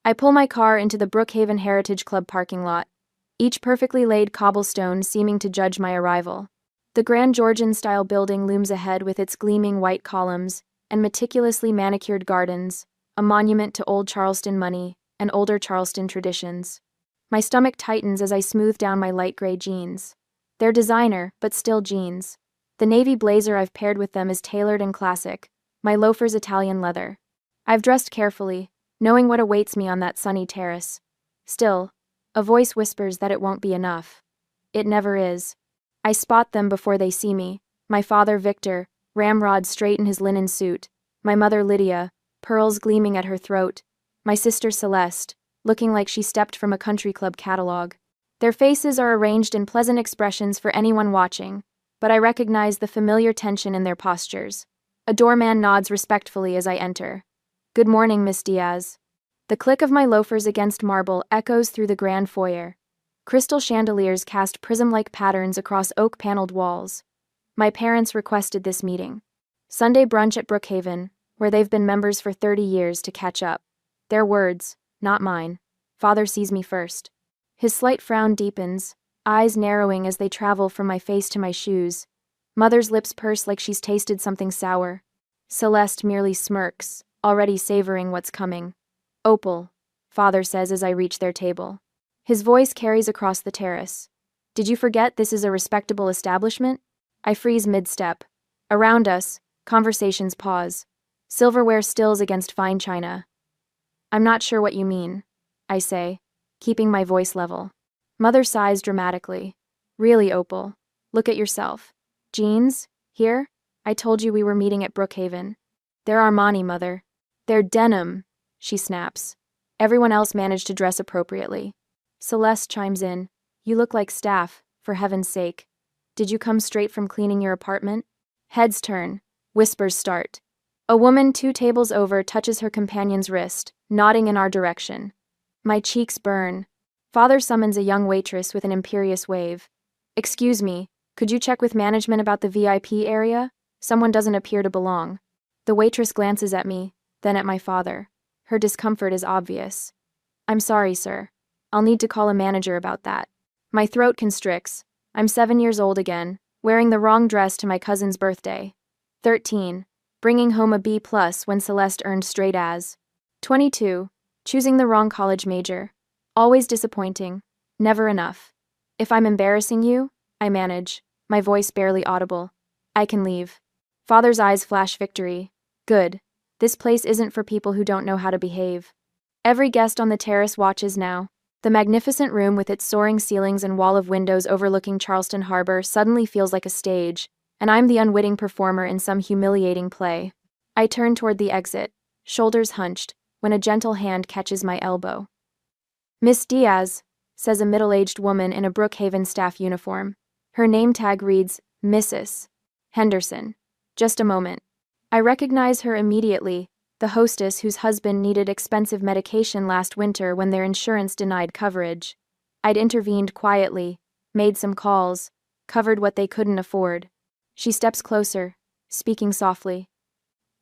I pull my car into the Brookhaven Heritage Club parking lot, each perfectly laid cobblestone seeming to judge my arrival. The grand Georgian-style building looms ahead with its gleaming white columns and meticulously manicured gardens, a monument to old Charleston money and older Charleston traditions. My stomach tightens as I smooth down my light gray jeans. They're designer, but still jeans. The navy blazer I've paired with them is tailored and classic, my loafers Italian leather. I've dressed carefully, knowing what awaits me on that sunny terrace. Still, a voice whispers that it won't be enough. It never is. I spot them before they see me. My father, Victor, ramrod straight in his linen suit. My mother, Lydia, pearls gleaming at her throat. My sister, Celeste, looking like she stepped from a country club catalog. Their faces are arranged in pleasant expressions for anyone watching, but I recognize the familiar tension in their postures. A doorman nods respectfully as I enter. "Good morning, Miss Diaz." The click of my loafers against marble echoes through the grand foyer. Crystal chandeliers cast prism-like patterns across oak-paneled walls. My parents requested this meeting. Sunday brunch at Brookhaven, where they've been members for 30 years, to catch up. Their words, not mine. Father sees me first. His slight frown deepens, eyes narrowing as they travel from my face to my shoes. Mother's lips purse like she's tasted something sour. Celeste merely smirks, already savoring what's coming. "Opal," Father says as I reach their table. His voice carries across the terrace. "Did you forget this is a respectable establishment?" I freeze mid-step. Around us, conversations pause. Silverware stills against fine china. "I'm not sure what you mean," I say, keeping my voice level. Mother sighs dramatically. "Really, Opal, look at yourself. Jeans? Here? I told you we were meeting at Brookhaven." "They're Armani, Mother." "They're denim," she snaps. Everyone else managed to dress appropriately. Celeste chimes in. "You look like staff, for heaven's sake. Did you come straight from cleaning your apartment?" Heads turn. Whispers start. A woman 2 tables over touches her companion's wrist, nodding in our direction. My cheeks burn. Father summons a young waitress with an imperious wave. "Excuse me, could you check with management about the VIP area? Someone doesn't appear to belong." The waitress glances at me, then at my father. Her discomfort is obvious. "I'm sorry, sir. I'll need to call a manager about that." My throat constricts. I'm 7 years old again, wearing the wrong dress to my cousin's birthday. 13, bringing home a B+ when Celeste earned straight A's. 22, choosing the wrong college major. Always disappointing. Never enough. "If I'm embarrassing you," I manage, my voice barely audible, "I can leave." Father's eyes flash victory. Good. This place isn't for people who don't know how to behave. Every guest on the terrace watches now. The magnificent room with its soaring ceilings and wall of windows overlooking Charleston Harbor suddenly feels like a stage, and I'm the unwitting performer in some humiliating play. I turn toward the exit, shoulders hunched, when a gentle hand catches my elbow. "Miss Diaz," says a middle-aged woman in a Brookhaven staff uniform. Her name tag reads, Mrs. Henderson. Just a moment. I recognize her immediately, the hostess whose husband needed expensive medication last winter when their insurance denied coverage. I'd intervened quietly, made some calls, covered what they couldn't afford. She steps closer, speaking softly.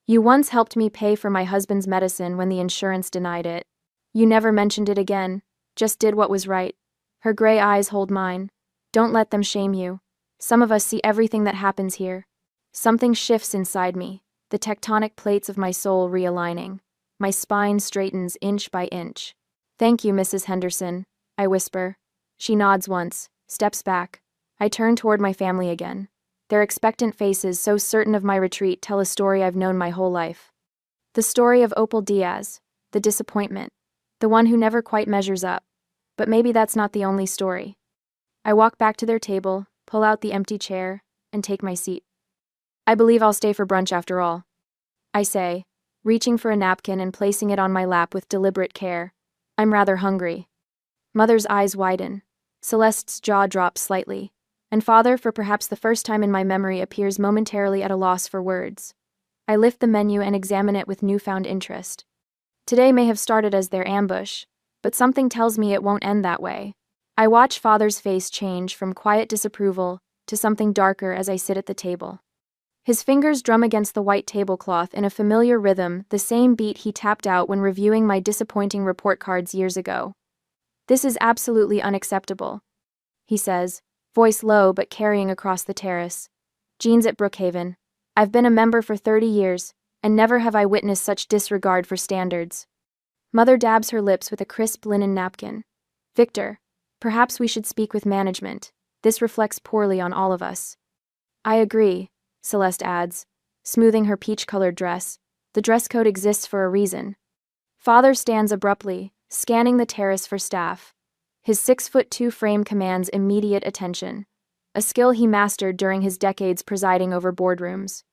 "You once helped me pay for my husband's medicine when the insurance denied it. You never mentioned it again, just did what was right." Her gray eyes hold mine. "Don't let them shame you. Some of us see everything that happens here." Something shifts inside me, the tectonic plates of my soul realigning. My spine straightens inch by inch. "Thank you, Mrs. Henderson," I whisper. She nods once, steps back. I turn toward my family again. Their expectant faces, so certain of my retreat, tell a story I've known my whole life. The story of Opal Diaz, the disappointment, the one who never quite measures up. But maybe that's not the only story. I walk back to their table, pull out the empty chair, and take my seat. "I believe I'll stay for brunch after all," I say, reaching for a napkin and placing it on my lap with deliberate care. I'm rather hungry. Mother's eyes widen. Celeste's jaw drops slightly, and Father, for perhaps the first time in my memory, appears momentarily at a loss for words. I lift the menu and examine it with newfound interest. Today may have started as their ambush, but something tells me it won't end that way. I watch Father's face change from quiet disapproval to something darker as I sit at the table. His fingers drum against the white tablecloth in a familiar rhythm, the same beat he tapped out when reviewing my disappointing report cards years ago. "This is absolutely unacceptable," he says, voice low but carrying across the terrace. "Jeans at Brookhaven. I've been a member for 30 years, and never have I witnessed such disregard for standards." Mother dabs her lips with a crisp linen napkin. "Victor, perhaps we should speak with management. This reflects poorly on all of us." "I agree," Celeste adds, smoothing her peach-colored dress. "The dress code exists for a reason." Father stands abruptly, scanning the terrace for staff. His 6'2" frame commands immediate attention, a skill he mastered during his decades presiding over boardrooms.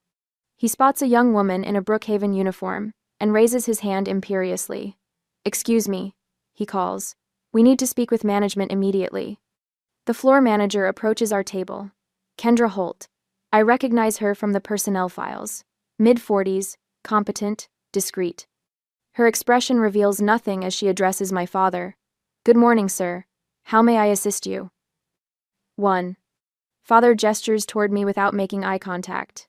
He spots a young woman in a Brookhaven uniform and raises his hand imperiously. "Excuse me," he calls. "We need to speak with management immediately." The floor manager approaches our table. Kendra Holt. I recognize her from the personnel files. Mid-40s, competent, discreet. Her expression reveals nothing as she addresses my father. "Good morning, sir. How may I assist you?" 1. Father gestures toward me without making eye contact.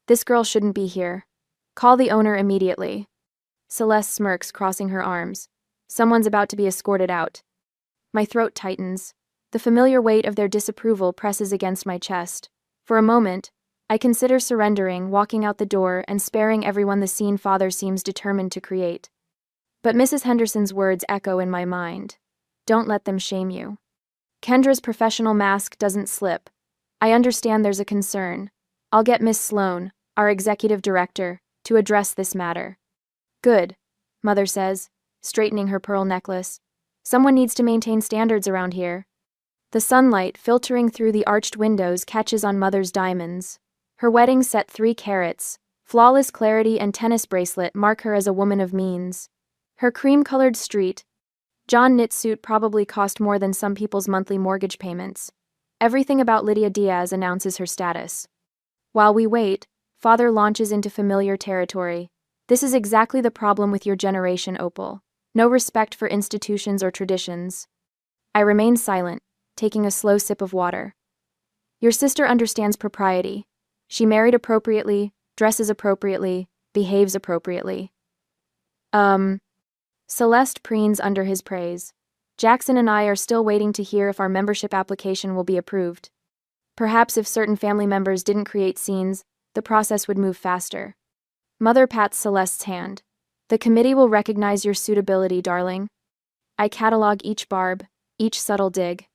"This girl shouldn't be here. Call the owner immediately." Celeste smirks, crossing her arms. Someone's about to be escorted out. My throat tightens. The familiar weight of their disapproval presses against my chest. For a moment, I consider surrendering, walking out the door, and sparing everyone the scene Father seems determined to create. But Mrs. Henderson's words echo in my mind. "Don't let them shame you." Kendra's professional mask doesn't slip. I understand there's a concern. I'll get Miss Sloan, our executive director, to address this matter. "Good," Mother says, straightening her pearl necklace. "Someone needs to maintain standards around here." The sunlight filtering through the arched windows catches on Mother's diamonds. Her wedding set 3 carats, flawless clarity and tennis bracelet mark her as a woman of means. Her cream-colored street John knit suit probably cost more than some people's monthly mortgage payments. Everything about Lydia Diaz announces her status. While we wait, Father launches into familiar territory. "This is exactly the problem with your generation, Opal. No respect for institutions or traditions." I remain silent, taking a slow sip of water. "Your sister understands propriety. She married appropriately, dresses appropriately, behaves appropriately." Celeste preens under his praise. "Jackson and I are still waiting to hear if our membership application will be approved. Perhaps if certain family members didn't create scenes, the process would move faster." Mother pats Celeste's hand. "The committee will recognize your suitability, darling." I catalog each barb, each subtle dig.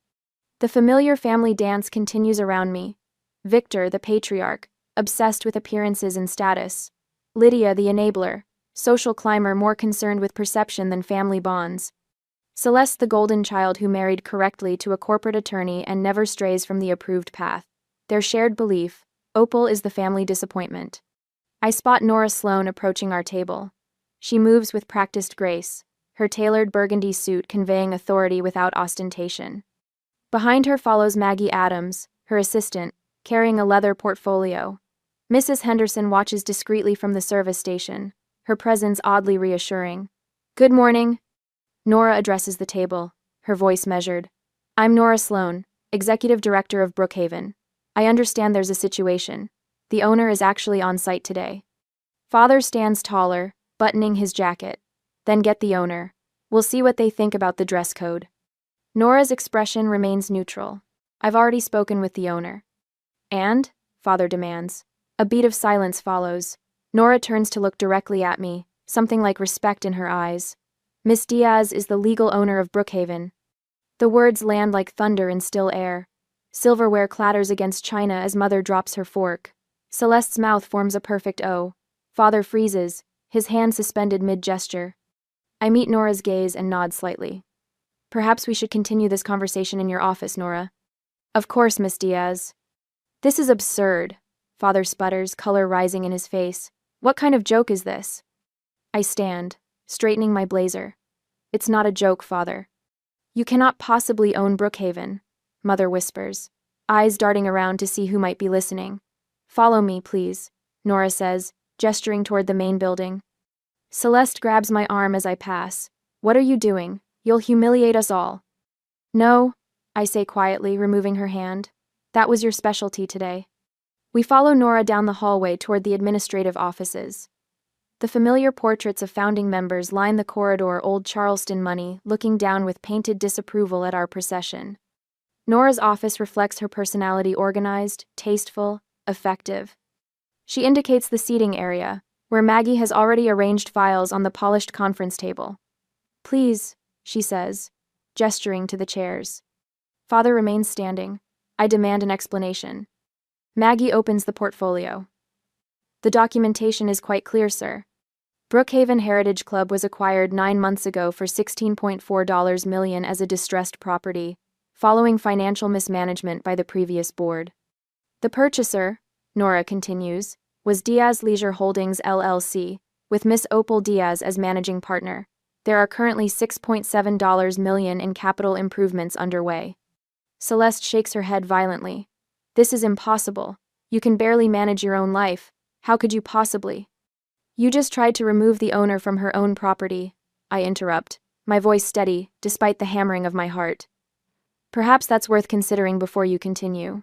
The familiar family dance continues around me. Victor, the patriarch, obsessed with appearances and status. Lydia, the enabler, social climber more concerned with perception than family bonds. Celeste, the golden child who married correctly to a corporate attorney and never strays from the approved path. Their shared belief, Opal is the family disappointment. I spot Nora Sloan approaching our table. She moves with practiced grace, her tailored burgundy suit conveying authority without ostentation. Behind her follows Maggie Adams, her assistant, carrying a leather portfolio. Mrs. Henderson watches discreetly from the service station, her presence oddly reassuring. "Good morning." Nora addresses the table, her voice measured. "I'm Nora Sloan, executive director of Brookhaven. I understand there's a situation. The owner is actually on site today." Father stands taller, buttoning his jacket. "Then get the owner. We'll see what they think about the dress code." Nora's expression remains neutral. "I've already spoken with the owner." "And?" Father demands. A beat of silence follows. Nora turns to look directly at me, something like respect in her eyes. "Miss Diaz is the legal owner of Brookhaven." The words land like thunder in still air. Silverware clatters against china as Mother drops her fork. Celeste's mouth forms a perfect O. Father freezes, his hand suspended mid-gesture. I meet Nora's gaze and nod slightly. "Perhaps we should continue this conversation in your office, Nora." "Of course, Miss Diaz." "This is absurd," Father sputters, color rising in his face. "What kind of joke is this?" I stand, straightening my blazer. "It's not a joke, Father." "You cannot possibly own Brookhaven," Mother whispers, eyes darting around to see who might be listening. "Follow me, please," Nora says, gesturing toward the main building. Celeste grabs my arm as I pass. "What are you doing? You'll humiliate us all." "No," I say quietly, removing her hand. "That was your specialty today." We follow Nora down the hallway toward the administrative offices. The familiar portraits of founding members line the corridor, old Charleston money, looking down with painted disapproval at our procession. Nora's office reflects her personality: organized, tasteful, effective. She indicates the seating area, where Maggie has already arranged files on the polished conference table. "Please," she says, gesturing to the chairs. Father remains standing. I demand an explanation. Maggie opens the portfolio. "The documentation is quite clear, sir. Brookhaven Heritage Club was acquired 9 months ago for $16.4 million as a distressed property, following financial mismanagement by the previous board. The purchaser," Nora continues, "was Diaz Leisure Holdings LLC, with Miss Opal Diaz as managing partner. There are currently $6.7 million in capital improvements underway." Celeste shakes her head violently. "This is impossible. You can barely manage your own life. How could you possibly?" "You just tried to remove the owner from her own property," I interrupt, my voice steady, despite the hammering of my heart. "Perhaps that's worth considering before you continue."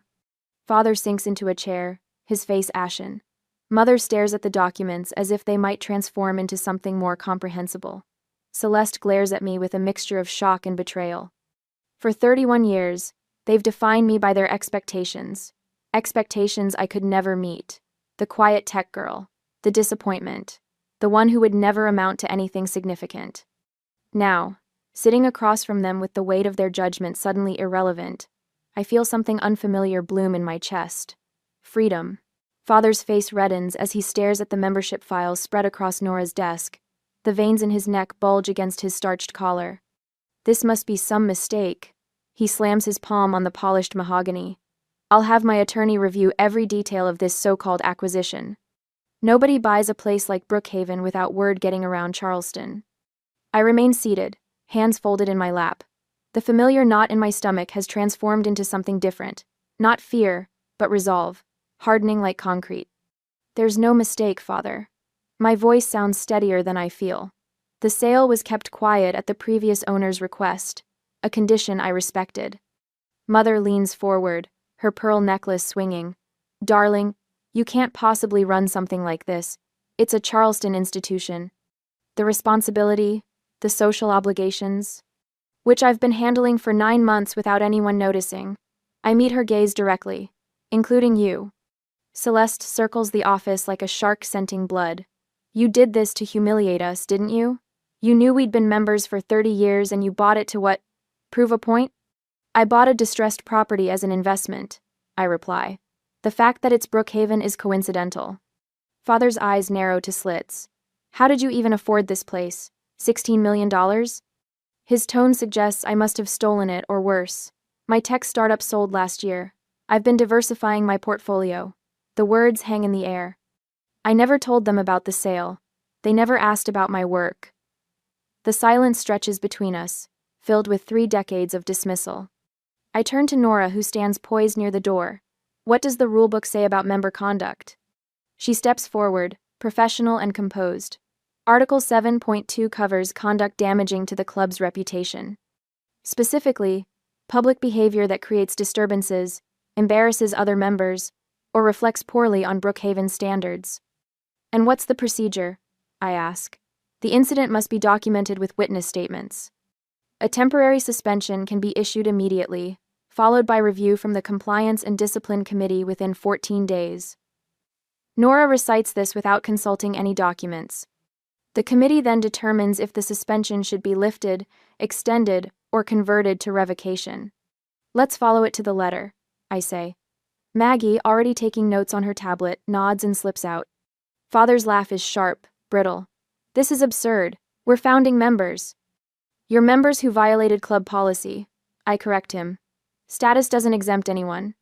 Father sinks into a chair, his face ashen. Mother stares at the documents as if they might transform into something more comprehensible. Celeste glares at me with a mixture of shock and betrayal. For 31 years, they've defined me by their expectations. Expectations I could never meet. The quiet tech girl. The disappointment. The one who would never amount to anything significant. Now, sitting across from them with the weight of their judgment suddenly irrelevant, I feel something unfamiliar bloom in my chest. Freedom. Father's face reddens as he stares at the membership files spread across Nora's desk. The veins in his neck bulge against his starched collar. This must be some mistake. He slams his palm on the polished mahogany. "I'll have my attorney review every detail of this so-called acquisition. Nobody buys a place like Brookhaven without word getting around Charleston." I remain seated, hands folded in my lap. The familiar knot in my stomach has transformed into something different. Not fear, but resolve, hardening like concrete. "There's no mistake, Father." My voice sounds steadier than I feel. "The sale was kept quiet at the previous owner's request, a condition I respected." Mother leans forward, her pearl necklace swinging. "Darling, you can't possibly run something like this. It's a Charleston institution. The responsibility, the social obligations, which I've been handling for 9 months without anyone noticing." I meet her gaze directly. "Including you." Celeste circles the office like a shark scenting blood. "You did this to humiliate us, didn't you? You knew we'd been members for 30 years and you bought it to what? Prove a point?" "I bought a distressed property as an investment," I reply. "The fact that it's Brookhaven is coincidental." Father's eyes narrow to slits. "How did you even afford this place? $16 million? His tone suggests I must have stolen it or worse. "My tech startup sold last year. I've been diversifying my portfolio." The words hang in the air. I never told them about the sale. They never asked about my work. The silence stretches between us, filled with 3 decades of dismissal. I turn to Nora, who stands poised near the door. "What does the rulebook say about member conduct?" She steps forward, professional and composed. Article 7.2 covers conduct damaging to the club's reputation. Specifically, public behavior that creates disturbances, embarrasses other members, or reflects poorly on Brookhaven standards. "And what's the procedure?" I ask. "The incident must be documented with witness statements. A temporary suspension can be issued immediately, followed by review from the Compliance and Discipline Committee within 14 days. Nora recites this without consulting any documents. The committee then determines if the suspension should be lifted, extended, or converted to revocation. "Let's follow it to the letter," I say. Maggie, already taking notes on her tablet, nods and slips out. Father's laugh is sharp, brittle. "This is absurd. We're founding members." "You're members who violated club policy," I correct him. "Status doesn't exempt anyone."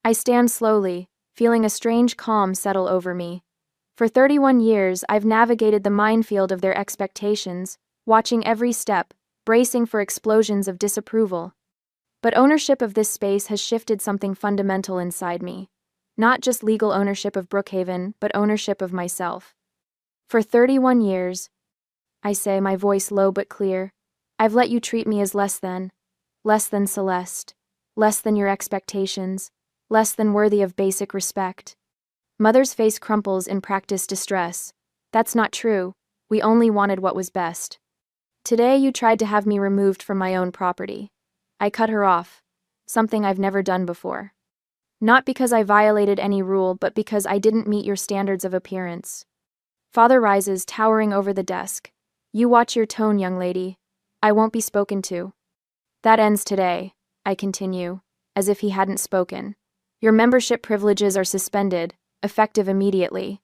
I stand slowly, feeling a strange calm settle over me. For 31 years, I've navigated the minefield of their expectations, watching every step, bracing for explosions of disapproval. But ownership of this space has shifted something fundamental inside me. Not just legal ownership of Brookhaven, but ownership of myself. For 31 years, I say, my voice low but clear, I've let you treat me as less than Celeste, less than your expectations, less than worthy of basic respect. Mother's face crumples in practiced distress. That's not true. We only wanted what was best. Today you tried to have me removed from my own property. I cut her off. Something I've never done before. Not because I violated any rule, but because I didn't meet your standards of appearance. Father rises, towering over the desk. You watch your tone, young lady. I won't be spoken to. That ends today, I continue, as if he hadn't spoken. Your membership privileges are suspended, effective immediately.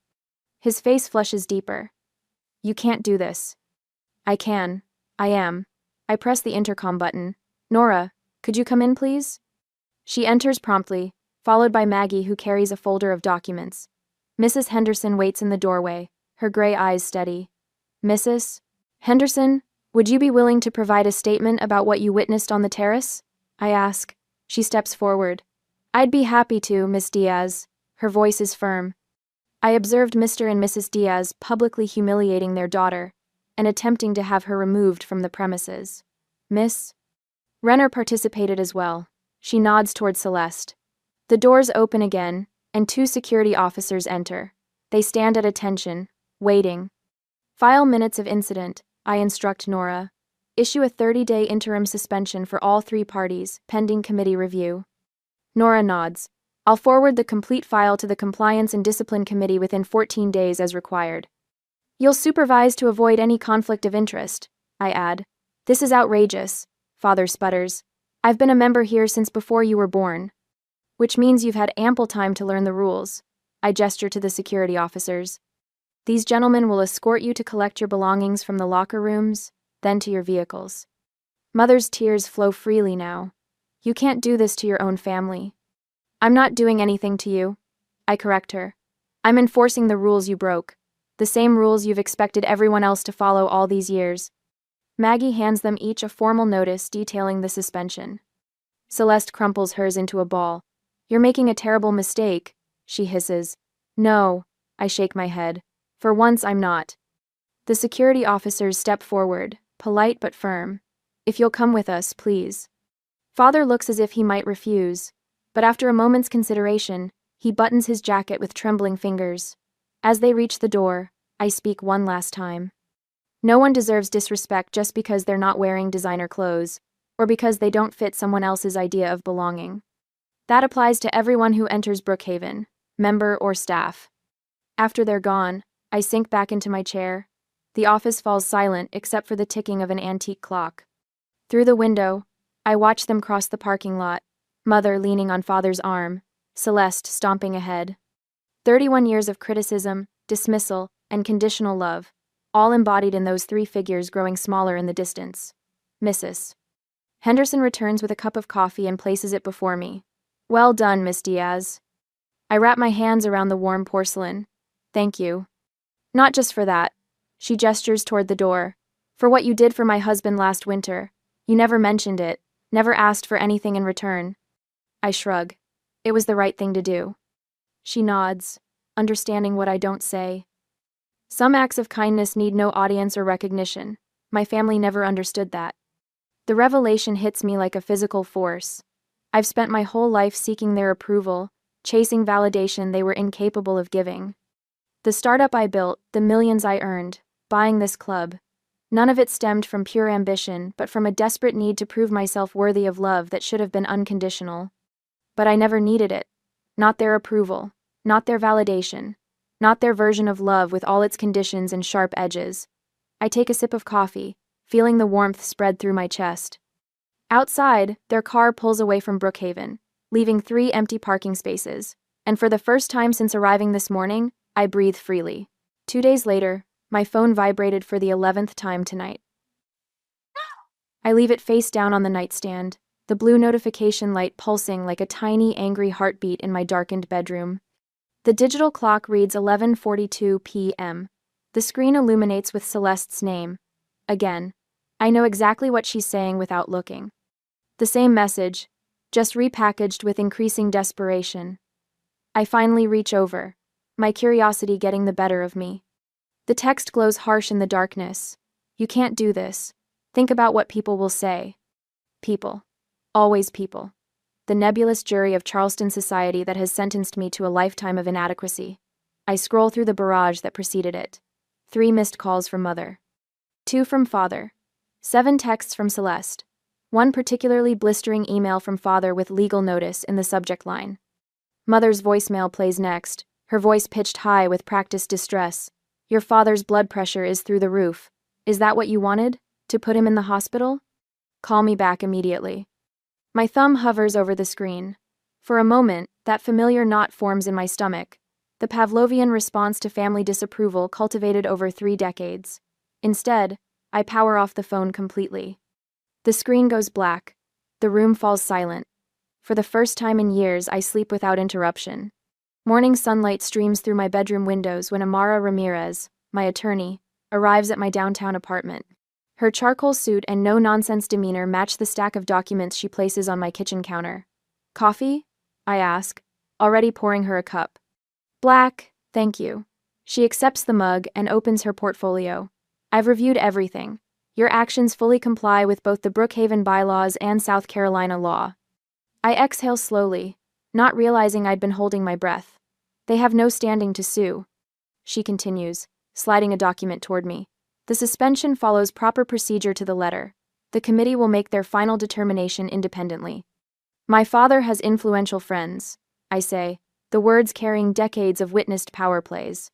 His face flushes deeper. You can't do this. I can. I am. I press the intercom button. Nora, could you come in, please? She enters promptly, followed by Maggie, who carries a folder of documents. Mrs. Henderson waits in the doorway, her gray eyes steady. Mrs. Henderson, would you be willing to provide a statement about what you witnessed on the terrace? I ask. She steps forward. I'd be happy to, Miss Diaz. Her voice is firm. I observed Mr. and Mrs. Diaz publicly humiliating their daughter and attempting to have her removed from the premises. Miss Renner participated as well. She nods toward Celeste. The doors open again, and 2 security officers enter. They stand at attention, waiting. File minutes of incident, I instruct Nora. Issue a 30-day interim suspension for all 3 parties, pending committee review. Nora nods. I'll forward the complete file to the Compliance and Discipline Committee within 14 days as required. You'll supervise to avoid any conflict of interest, I add. This is outrageous, Father sputters. I've been a member here since before you were born. Which means you've had ample time to learn the rules. I gesture to the security officers. These gentlemen will escort you to collect your belongings from the locker rooms, then to your vehicles. Mother's tears flow freely now. You can't do this to your own family. I'm not doing anything to you. I correct her. I'm enforcing the rules you broke. The same rules you've expected everyone else to follow all these years. Maggie hands them each a formal notice detailing the suspension. Celeste crumples hers into a ball. You're making a terrible mistake, she hisses. No, I shake my head. For once I'm not. The security officers step forward, polite but firm. If you'll come with us, please. Father looks as if he might refuse, but after a moment's consideration, he buttons his jacket with trembling fingers. As they reach the door, I speak one last time. No one deserves disrespect just because they're not wearing designer clothes, or because they don't fit someone else's idea of belonging. That applies to everyone who enters Brookhaven, member or staff. After they're gone, I sink back into my chair. The office falls silent except for the ticking of an antique clock. Through the window, I watch them cross the parking lot, Mother leaning on Father's arm, Celeste stomping ahead. 31 years of criticism, dismissal, and conditional love, all embodied in those 3 figures growing smaller in the distance. Mrs. Henderson returns with a cup of coffee and places it before me. Well done, Miss Diaz. I wrap my hands around the warm porcelain. Thank you. Not just for that. She gestures toward the door. For what you did for my husband last winter. You never mentioned it, never asked for anything in return. I shrug. It was the right thing to do. She nods, understanding what I don't say. Some acts of kindness need no audience or recognition. My family never understood that. The revelation hits me like a physical force. I've spent my whole life seeking their approval, chasing validation they were incapable of giving. The startup I built, the millions I earned, buying this club. None of it stemmed from pure ambition, but from a desperate need to prove myself worthy of love that should have been unconditional. But I never needed it. Not their approval, not their validation, not their version of love with all its conditions and sharp edges. I take a sip of coffee, feeling the warmth spread through my chest. Outside, their car pulls away from Brookhaven, leaving 3 empty parking spaces, and for the first time since arriving this morning, I breathe freely. 2 days later, my phone vibrated for the 11th time tonight. I leave it face down on the nightstand, the blue notification light pulsing like a tiny, angry heartbeat in my darkened bedroom. The digital clock reads 11:42 p.m. The screen illuminates with Celeste's name. Again, I know exactly what she's saying without looking. The same message, just repackaged with increasing desperation. I finally reach over, my curiosity getting the better of me. The text glows harsh in the darkness. You can't do this. Think about what people will say. People. Always people. The nebulous jury of Charleston society that has sentenced me to a lifetime of inadequacy. I scroll through the barrage that preceded it. 3 missed calls from Mother. 2 from Father. 7 texts from Celeste. 1 particularly blistering email from Father with legal notice in the subject line. Mother's voicemail plays next, her voice pitched high with practiced distress. Your father's blood pressure is through the roof. Is that what you wanted? To put him in the hospital? Call me back immediately. My thumb hovers over the screen. For a moment, that familiar knot forms in my stomach, the Pavlovian response to family disapproval cultivated over 3 decades. Instead, I power off the phone completely. The screen goes black. The room falls silent. For the first time in years, I sleep without interruption. Morning sunlight streams through my bedroom windows when Amara Ramirez, my attorney, arrives at my downtown apartment. Her charcoal suit and no-nonsense demeanor match the stack of documents she places on my kitchen counter. Coffee? I ask, already pouring her a cup. Black, thank you. She accepts the mug and opens her portfolio. I've reviewed everything. Your actions fully comply with both the Brookhaven bylaws and South Carolina law. I exhale slowly, not realizing I'd been holding my breath. They have no standing to sue. She continues, sliding a document toward me. The suspension follows proper procedure to the letter. The committee will make their final determination independently. My father has influential friends, I say, the words carrying decades of witnessed power plays.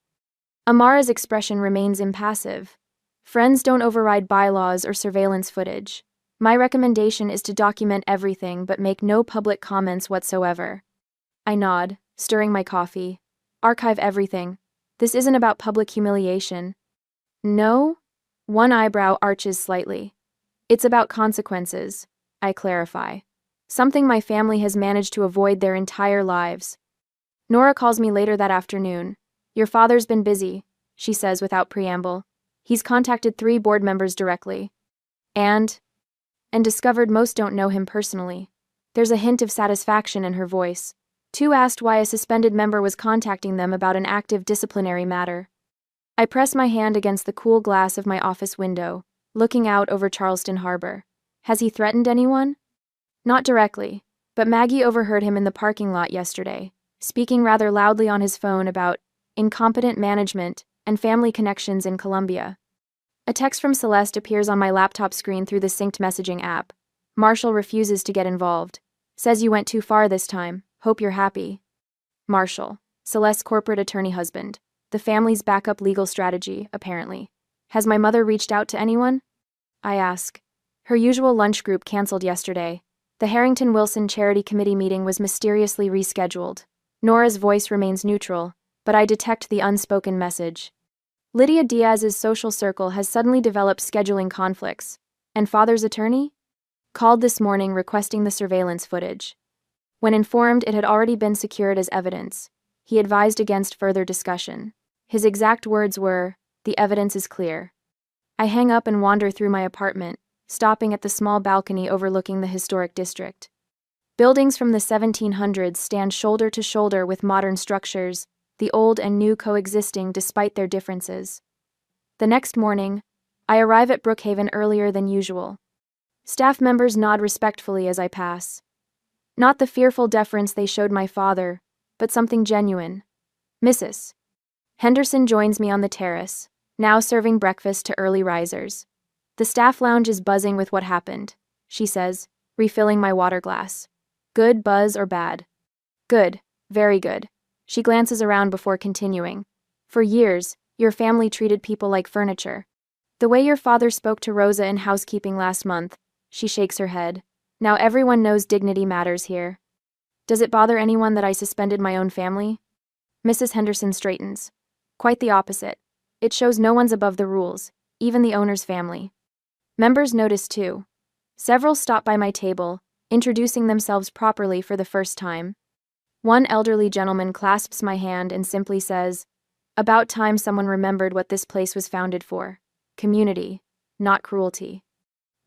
Amara's expression remains impassive. Friends don't override bylaws or surveillance footage. My recommendation is to document everything but make no public comments whatsoever. I nod, stirring my coffee. Archive everything. This isn't about public humiliation. No? One eyebrow arches slightly. It's about consequences, I clarify. Something my family has managed to avoid their entire lives. Nora calls me later that afternoon. Your father's been busy, she says without preamble. He's contacted 3 board members directly. And discovered most don't know him personally. There's a hint of satisfaction in her voice. 2 asked why a suspended member was contacting them about an active disciplinary matter. I press my hand against the cool glass of my office window, looking out over Charleston Harbor. Has he threatened anyone? Not directly, but Maggie overheard him in the parking lot yesterday, speaking rather loudly on his phone about incompetent management and family connections in Colombia. A text from Celeste appears on my laptop screen through the synced messaging app. Marshall refuses to get involved. Says you went too far this time. Hope you're happy. Marshall, Celeste's corporate attorney husband. The family's backup legal strategy, apparently. Has my mother reached out to anyone? I ask. Her usual lunch group canceled yesterday. The Harrington Wilson Charity Committee meeting was mysteriously rescheduled. Nora's voice remains neutral, but I detect the unspoken message. Lydia Diaz's social circle has suddenly developed scheduling conflicts. And father's attorney? Called this morning requesting the surveillance footage. When informed it had already been secured as evidence, he advised against further discussion. His exact words were, "The evidence is clear." I hang up and wander through my apartment, stopping at the small balcony overlooking the historic district. Buildings from the 1700s stand shoulder to shoulder with modern structures, the old and new coexisting despite their differences. The next morning, I arrive at Brookhaven earlier than usual. Staff members nod respectfully as I pass. Not the fearful deference they showed my father, but something genuine. Mrs. Henderson joins me on the terrace, now serving breakfast to early risers. The staff lounge is buzzing with what happened, she says, refilling my water glass. Good buzz or bad? Good, very good. She glances around before continuing. For years, your family treated people like furniture. The way your father spoke to Rosa in housekeeping last month, she shakes her head. Now everyone knows dignity matters here. Does it bother anyone that I suspended my own family? Mrs. Henderson straightens. Quite the opposite. It shows no one's above the rules, even the owner's family. Members notice too. Several stop by my table, introducing themselves properly for the first time. One elderly gentleman clasps my hand and simply says, "About time someone remembered what this place was founded for. Community, not cruelty."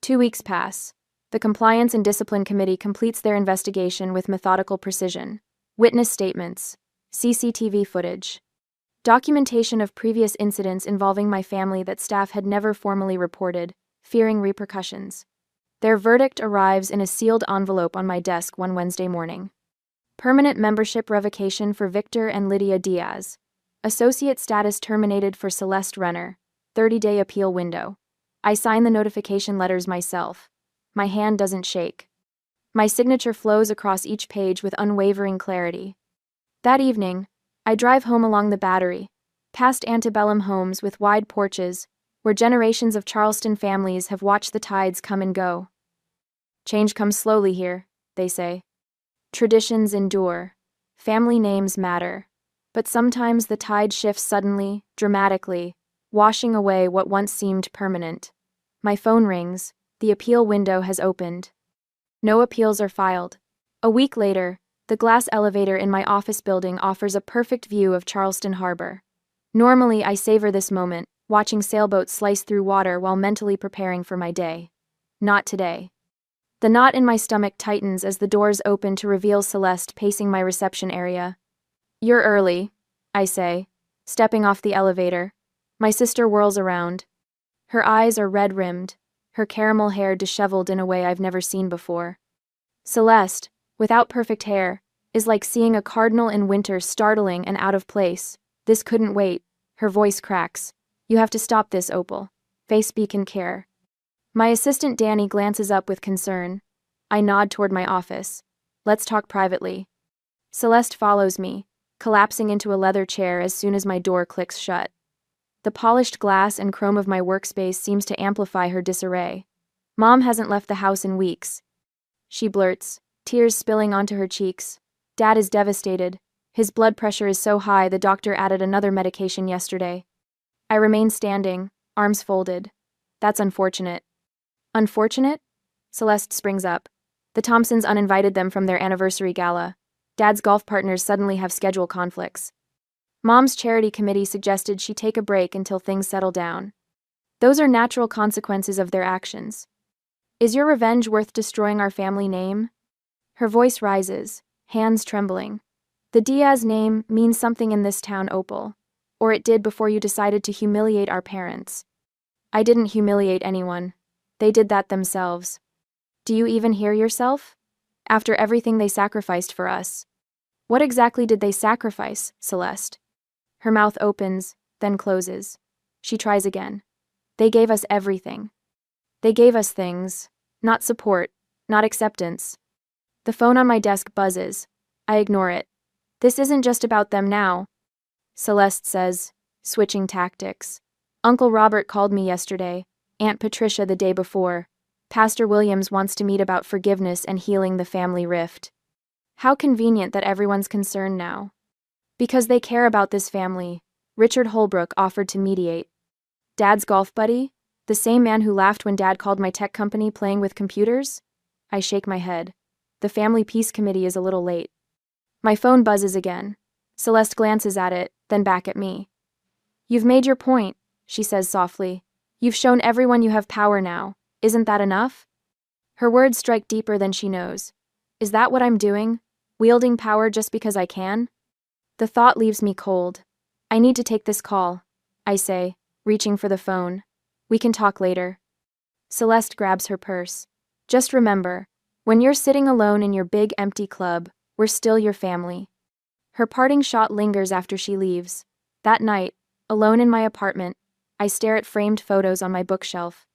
2 weeks pass. The Compliance and Discipline Committee completes their investigation with methodical precision. Witness statements, CCTV footage, documentation of previous incidents involving my family that staff had never formally reported, fearing repercussions. Their verdict arrives in a sealed envelope on my desk one Wednesday morning. Permanent membership revocation for Victor and Lydia Diaz. Associate status terminated for Celeste Renner. 30-day appeal window. I sign the notification letters myself. My hand doesn't shake. My signature flows across each page with unwavering clarity. That evening, I drive home along the Battery, past antebellum homes with wide porches, where generations of Charleston families have watched the tides come and go. Change comes slowly here, they say. Traditions endure. Family names matter. But sometimes the tide shifts suddenly, dramatically, washing away what once seemed permanent. My phone rings. The appeal window has opened. No appeals are filed. A week later, the glass elevator in my office building offers a perfect view of Charleston Harbor. Normally, I savor this moment, watching sailboats slice through water while mentally preparing for my day. Not today. The knot in my stomach tightens as the doors open to reveal Celeste pacing my reception area. "You're early," I say, stepping off the elevator. My sister whirls around. Her eyes are red-rimmed, her caramel hair disheveled in a way I've never seen before. Celeste, without perfect hair, is like seeing a cardinal in winter, startling and out of place. "This couldn't wait." Her voice cracks. "You have to stop this, Opal." Face beacon care. My assistant Danny glances up with concern. I nod toward my office. "Let's talk privately." Celeste follows me, collapsing into a leather chair as soon as my door clicks shut. The polished glass and chrome of my workspace seems to amplify her disarray. "Mom hasn't left the house in weeks," she blurts, tears spilling onto her cheeks. "Dad is devastated. His blood pressure is so high the doctor added another medication yesterday." I remain standing, arms folded. "That's unfortunate." "Unfortunate?" Celeste springs up. "The Thompsons uninvited them from their anniversary gala. Dad's golf partners suddenly have schedule conflicts. Mom's charity committee suggested she take a break until things settle down. Those are natural consequences of their actions. Is your revenge worth destroying our family name?" Her voice rises, hands trembling. "The Diaz name means something in this town, Opal. Or it did before you decided to humiliate our parents." "I didn't humiliate anyone. They did that themselves." "Do you even hear yourself? After everything they sacrificed for us." "What exactly did they sacrifice, Celeste?" Her mouth opens, then closes. She tries again. "They gave us everything. They gave us things. Not support, not acceptance." The phone on my desk buzzes. I ignore it. "This isn't just about them now," Celeste says, switching tactics. "Uncle Robert called me yesterday, Aunt Patricia the day before. Pastor Williams wants to meet about forgiveness and healing the family rift." How convenient that everyone's concerned now. Because they care about this family, Richard Holbrook offered to mediate. Dad's golf buddy? The same man who laughed when Dad called my tech company playing with computers? I shake my head. The family peace committee is a little late. My phone buzzes again. Celeste glances at it, then back at me. "You've made your point," she says softly. "You've shown everyone you have power now. Isn't that enough?" Her words strike deeper than she knows. Is that what I'm doing? Wielding power just because I can? The thought leaves me cold. "I need to take this call," I say, reaching for the phone. "We can talk later." Celeste grabs her purse. "Just remember, when you're sitting alone in your big empty club, we're still your family." Her parting shot lingers after she leaves. That night, alone in my apartment, I stare at framed photos on my bookshelf.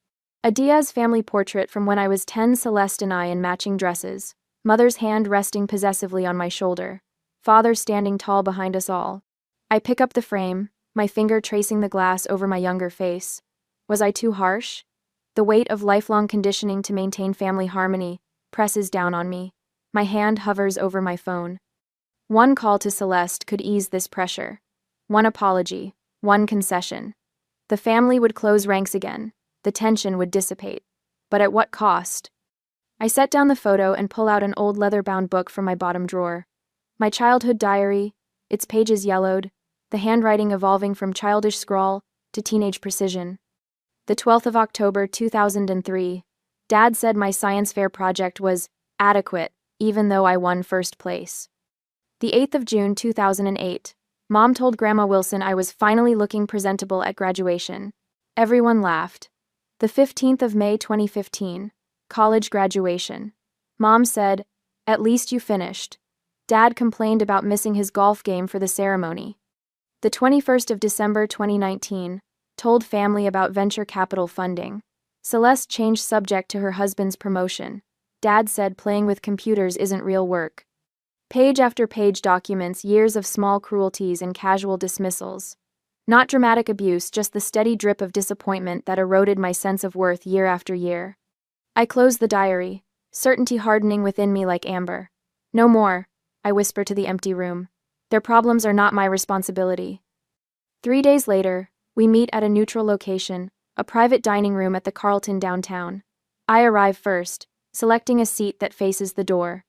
A Diaz family portrait from when I was 10, Celeste and I in matching dresses, mother's hand resting possessively on my shoulder, father standing tall behind us all. I pick up the frame, my finger tracing the glass over my younger face. Was I too harsh? The weight of lifelong conditioning to maintain family harmony presses down on me. My hand hovers over my phone. One call to Celeste could ease this pressure. One apology, one concession. The family would close ranks again. The tension would dissipate. But at what cost? I set down the photo and pull out an old leather-bound book from my bottom drawer. My childhood diary, its pages yellowed, the handwriting evolving from childish scrawl to teenage precision. The 12th of October, 2003. Dad said my science fair project was adequate, even though I won first place. The 8th of June, 2008. Mom told Grandma Wilson I was finally looking presentable at graduation. Everyone laughed. The 15th of May, 2015. College graduation. Mom said, "At least you finished." Dad complained about missing his golf game for the ceremony. The 21st of December 2019, told family about venture capital funding. Celeste changed subject to her husband's promotion. Dad said playing with computers isn't real work. Page after page documents years of small cruelties and casual dismissals. Not dramatic abuse, just the steady drip of disappointment that eroded my sense of worth year after year. I closed the diary, certainty hardening within me like amber. No more, I whisper to the empty room. Their problems are not my responsibility. 3 days later, we meet at a neutral location, a private dining room at the Carlton downtown. I arrive first, selecting a seat that faces the door.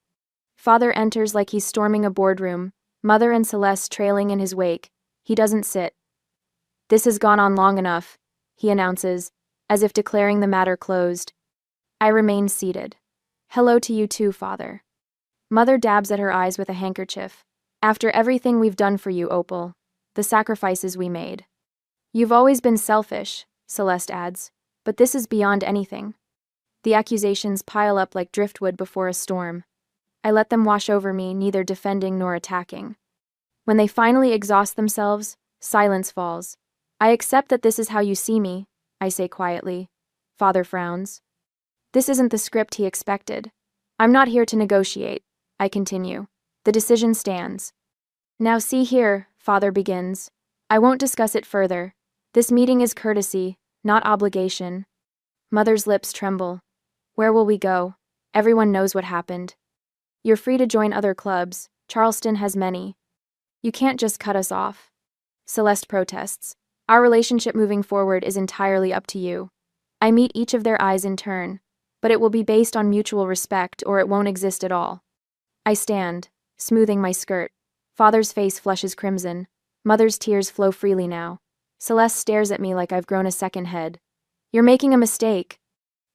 Father enters like he's storming a boardroom, Mother and Celeste trailing in his wake. He doesn't sit. This has gone on long enough, he announces, as if declaring the matter closed. I remain seated. Hello to you too, Father. Mother dabs at her eyes with a handkerchief. After everything we've done for you, Opal, the sacrifices we made. You've always been selfish, Celeste adds, but this is beyond anything. The accusations pile up like driftwood before a storm. I let them wash over me, neither defending nor attacking. When they finally exhaust themselves, silence falls. I accept that this is how you see me, I say quietly. Father frowns. This isn't the script he expected. I'm not here to negotiate, I continue. The decision stands. Now see here, Father begins. I won't discuss it further. This meeting is courtesy, not obligation. Mother's lips tremble. Where will we go? Everyone knows what happened. You're free to join other clubs. Charleston has many. You can't just cut us off. Celeste protests. Our relationship moving forward is entirely up to you. I meet each of their eyes in turn, but it will be based on mutual respect or it won't exist at all. I stand, smoothing my skirt. Father's face flushes crimson. Mother's tears flow freely now. Celeste stares at me like I've grown a second head. You're making a mistake.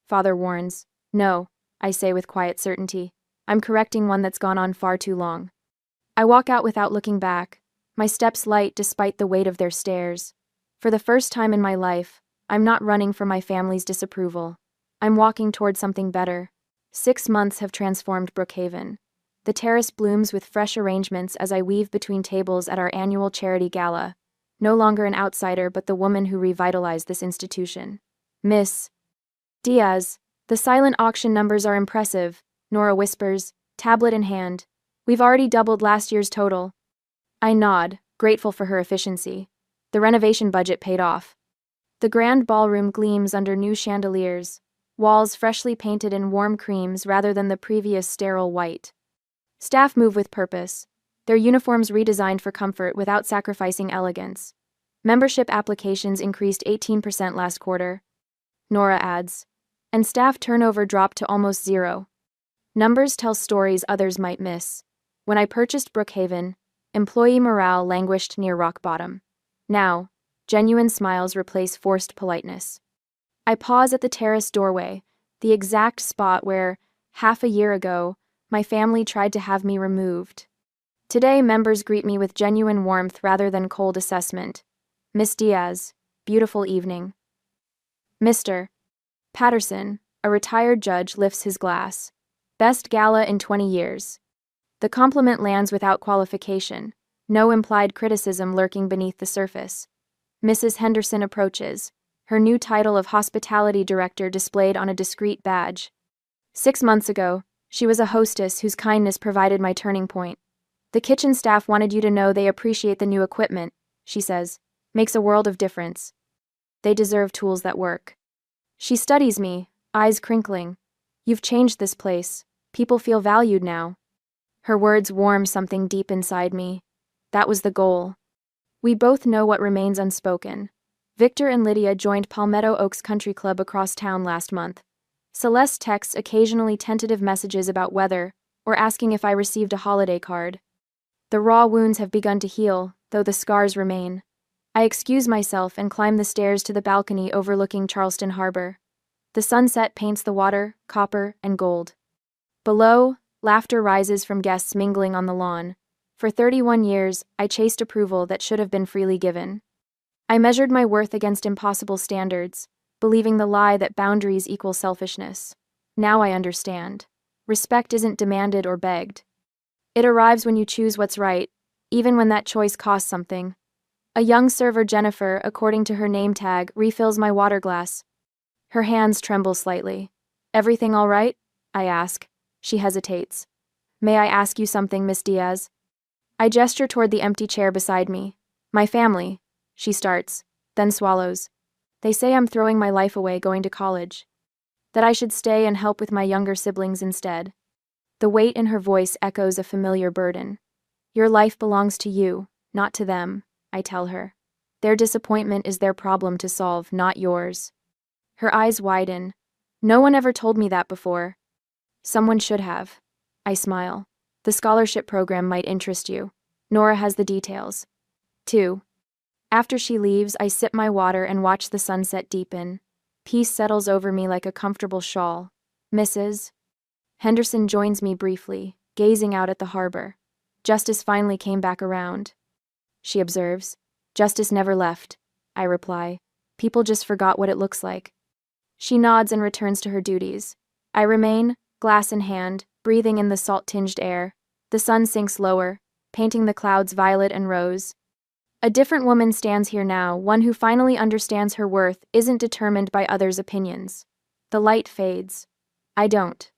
Father warns. No, I say with quiet certainty. I'm correcting one that's gone on far too long. I walk out without looking back, my steps light despite the weight of their stares. For the first time in my life, I'm not running from my family's disapproval. I'm walking toward something better. 6 months have transformed Brookhaven. The terrace blooms with fresh arrangements as I weave between tables at our annual charity gala. No longer an outsider, but the woman who revitalized this institution. Miss Diaz. The silent auction numbers are impressive, Nora whispers, tablet in hand. We've already doubled last year's total. I nod, grateful for her efficiency. The renovation budget paid off. The grand ballroom gleams under new chandeliers, walls freshly painted in warm creams rather than the previous sterile white. Staff move with purpose, their uniforms redesigned for comfort without sacrificing elegance. Membership applications increased 18% last quarter. Nora adds. And staff turnover dropped to almost zero. Numbers tell stories others might miss. When I purchased Brookhaven, employee morale languished near rock bottom. Now, genuine smiles replace forced politeness. I pause at the terrace doorway, the exact spot where, half a year ago, my family tried to have me removed. Today, members greet me with genuine warmth rather than cold assessment. Miss Diaz, beautiful evening. Mr. Patterson, a retired judge, lifts his glass. Best gala in 20 years. The compliment lands without qualification, no implied criticism lurking beneath the surface. Mrs. Henderson approaches, her new title of hospitality director displayed on a discreet badge. 6 months ago, she was a hostess whose kindness provided my turning point. The kitchen staff wanted you to know they appreciate the new equipment, she says. Makes a world of difference. They deserve tools that work. She studies me, eyes crinkling. You've changed this place. People feel valued now. Her words warm something deep inside me. That was the goal. We both know what remains unspoken. Victor and Lydia joined Palmetto Oaks Country Club across town last month. Celeste texts occasionally tentative messages about weather, or asking if I received a holiday card. The raw wounds have begun to heal, though the scars remain. I excuse myself and climb the stairs to the balcony overlooking Charleston Harbor. The sunset paints the water, copper, and gold. Below, laughter rises from guests mingling on the lawn. For 31 years, I chased approval that should have been freely given. I measured my worth against impossible standards, believing the lie that boundaries equal selfishness. Now I understand. Respect isn't demanded or begged. It arrives when you choose what's right, even when that choice costs something. A young server, Jennifer, according to her name tag, refills my water glass. Her hands tremble slightly. Everything all right? I ask. She hesitates. May I ask you something, Miss Diaz? I gesture toward the empty chair beside me. My family, she starts, then swallows. They say I'm throwing my life away going to college. That I should stay and help with my younger siblings instead. The weight in her voice echoes a familiar burden. Your life belongs to you, not to them, I tell her. Their disappointment is their problem to solve, not yours. Her eyes widen. No one ever told me that before. Someone should have. I smile. The scholarship program might interest you. Nora has the details. 2. After she leaves, I sip my water and watch the sunset deepen. Peace settles over me like a comfortable shawl. Mrs. Henderson joins me briefly, gazing out at the harbor. Justice finally came back around. She observes. Justice never left. I reply. People just forgot what it looks like. She nods and returns to her duties. I remain, glass in hand, breathing in the salt-tinged air. The sun sinks lower, painting the clouds violet and rose. A different woman stands here now, one who finally understands her worth isn't determined by others' opinions. The light fades. I don't.